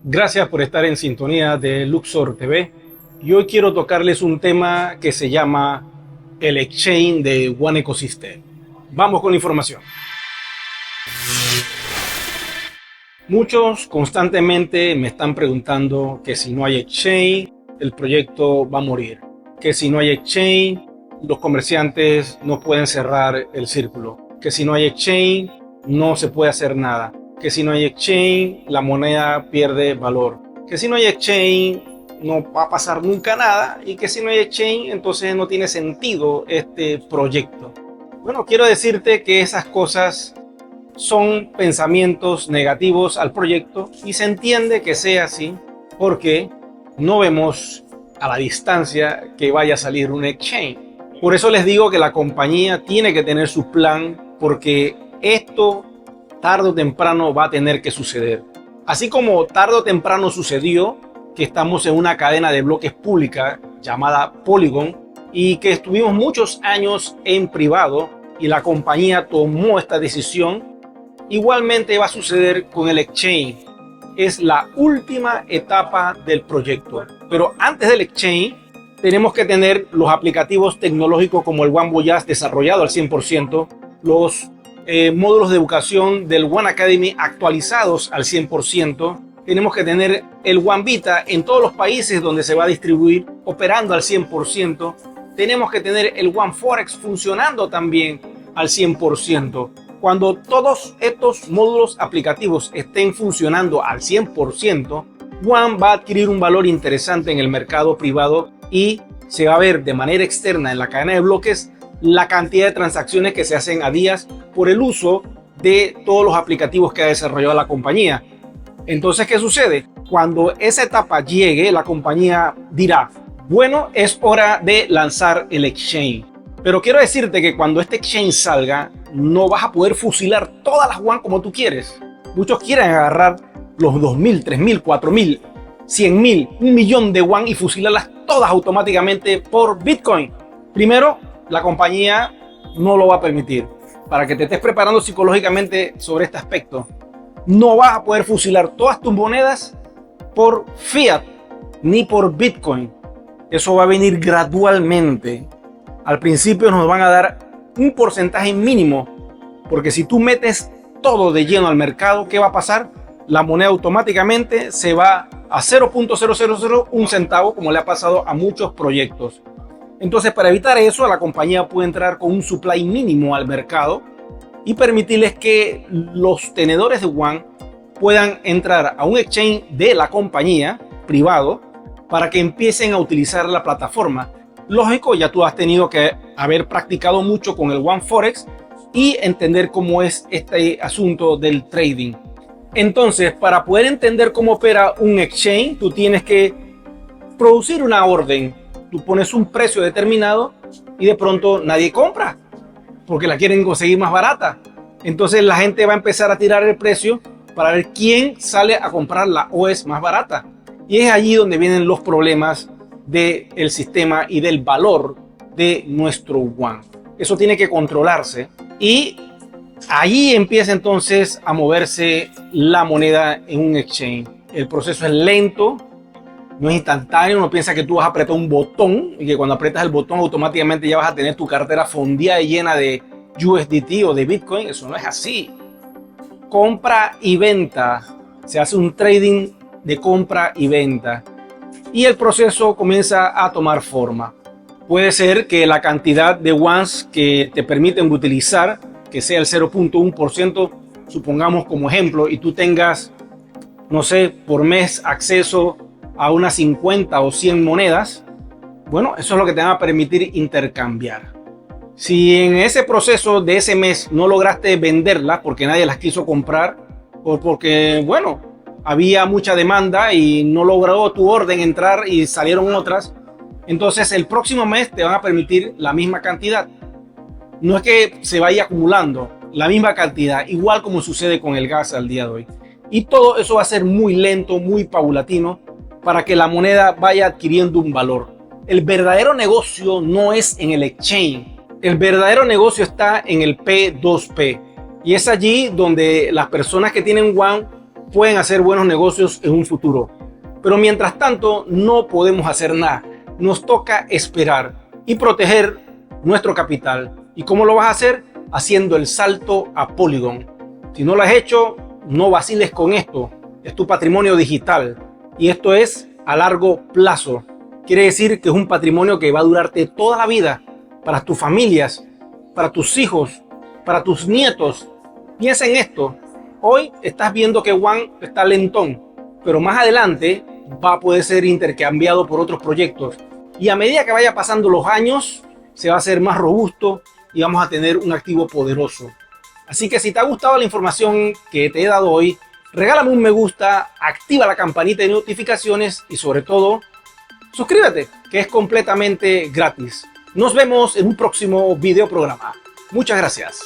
Gracias por estar en sintonía de Luxor TV. Y hoy quiero tocarles un tema que se llama el exchange de One Ecosystem. Vamos con la información. Muchos constantemente me están preguntando que si no hay exchange, el proyecto va a morir. Que si no hay exchange, los comerciantes no pueden cerrar el círculo. Que si no hay exchange, no se puede hacer nada. Que si no hay exchange, la moneda pierde valor. Que si no hay exchange, no va a pasar nunca nada. Y que si no hay exchange, entonces no tiene sentido este proyecto. Bueno, quiero decirte que esas cosas son pensamientos negativos al proyecto y se entiende que sea así porque no vemos a la distancia que vaya a salir un exchange. Por eso les digo que la compañía tiene que tener su plan, porque esto tarde o temprano va a tener que suceder. Así como tarde o temprano sucedió que estamos en una cadena de bloques pública llamada Polygon y que estuvimos muchos años en privado y la compañía tomó esta decisión, igualmente va a suceder con el exchange. Es la última etapa del proyecto. Pero antes del exchange tenemos que tener los aplicativos tecnológicos como el One Voyage desarrollado al 100%, los módulos de educación del One Academy actualizados al 100%. Tenemos que tener el One Vita en todos los países donde se va a distribuir operando al 100%. Tenemos que tener el One Forex funcionando también al 100%. Cuando todos estos módulos aplicativos estén funcionando al 100%, One va a adquirir un valor interesante en el mercado privado y se va a ver de manera externa en la cadena de bloques la cantidad de transacciones que se hacen a días por el uso de todos los aplicativos que ha desarrollado la compañía. Entonces, ¿qué sucede? Cuando esa etapa llegue, la compañía dirá, bueno, es hora de lanzar el exchange. Pero quiero decirte que cuando este exchange salga, no vas a poder fusilar todas las One como tú quieres. Muchos quieren agarrar los 2.000, 3.000, 4.000, 100.000, 1.000.000 de One y fusilarlas todas automáticamente por Bitcoin. Primero, la compañía no lo va a permitir. Para que te estés preparando psicológicamente sobre este aspecto, no vas a poder fusilar todas tus monedas por Fiat ni por Bitcoin. Eso va a venir gradualmente. Al principio nos van a dar un porcentaje mínimo, porque si tú metes todo de lleno al mercado, ¿qué va a pasar? La moneda automáticamente se va a 0.0001 centavo, como le ha pasado a muchos proyectos. Entonces, para evitar eso, la compañía puede entrar con un supply mínimo al mercado y permitirles que los tenedores de One puedan entrar a un exchange de la compañía privado para que empiecen a utilizar la plataforma. Lógico, ya tú has tenido que haber practicado mucho con el One Forex y entender cómo es este asunto del trading. Entonces, para poder entender cómo opera un exchange, tú tienes que producir una orden. Tú pones un precio determinado y de pronto nadie compra porque la quieren conseguir más barata. Entonces la gente va a empezar a tirar el precio para ver quién sale a comprarla o es más barata. Y es allí donde vienen los problemas del sistema y del valor de nuestro One. Eso tiene que controlarse y allí empieza entonces a moverse la moneda en un exchange. El proceso es lento, no es instantáneo. No piensa que tú vas a apretar un botón y que cuando aprietas el botón automáticamente ya vas a tener tu cartera fondeada y llena de USDT o de Bitcoin. Eso no es así. Compra y venta. Se hace un trading de compra y venta. Y el proceso comienza a tomar forma. Puede ser que la cantidad de ones que te permiten utilizar, que sea el 0.1%, supongamos como ejemplo, y tú tengas, no sé, por mes acceso a unas 50 o 100 monedas, bueno, eso es lo que te va a permitir intercambiar. Si en ese proceso de ese mes no lograste venderlas porque nadie las quiso comprar o porque, bueno, había mucha demanda y no logró tu orden entrar y salieron otras, entonces el próximo mes te van a permitir la misma cantidad. No es que se vaya acumulando la misma cantidad, igual como sucede con el gas al día de hoy. Y todo eso va a ser muy lento, muy paulatino, para que la moneda vaya adquiriendo un valor. El verdadero negocio no es en el exchange. El verdadero negocio está en el P2P. Y es allí donde las personas que tienen One pueden hacer buenos negocios en un futuro. Pero mientras tanto, no podemos hacer nada. Nos toca esperar y proteger nuestro capital. ¿Y cómo lo vas a hacer? Haciendo el salto a Polygon. Si no lo has hecho, no vaciles con esto. Es tu patrimonio digital. Y esto es a largo plazo. Quiere decir que es un patrimonio que va a durarte toda la vida. Para tus familias, para tus hijos, para tus nietos. Piensa en esto. Hoy estás viendo que One está lentón, pero más adelante va a poder ser intercambiado por otros proyectos. Y a medida que vaya pasando los años, se va a hacer más robusto y vamos a tener un activo poderoso. Así que si te ha gustado la información que te he dado hoy, regálame un me gusta, activa la campanita de notificaciones y sobre todo, suscríbete, que es completamente gratis. Nos vemos en un próximo video programa. Muchas gracias.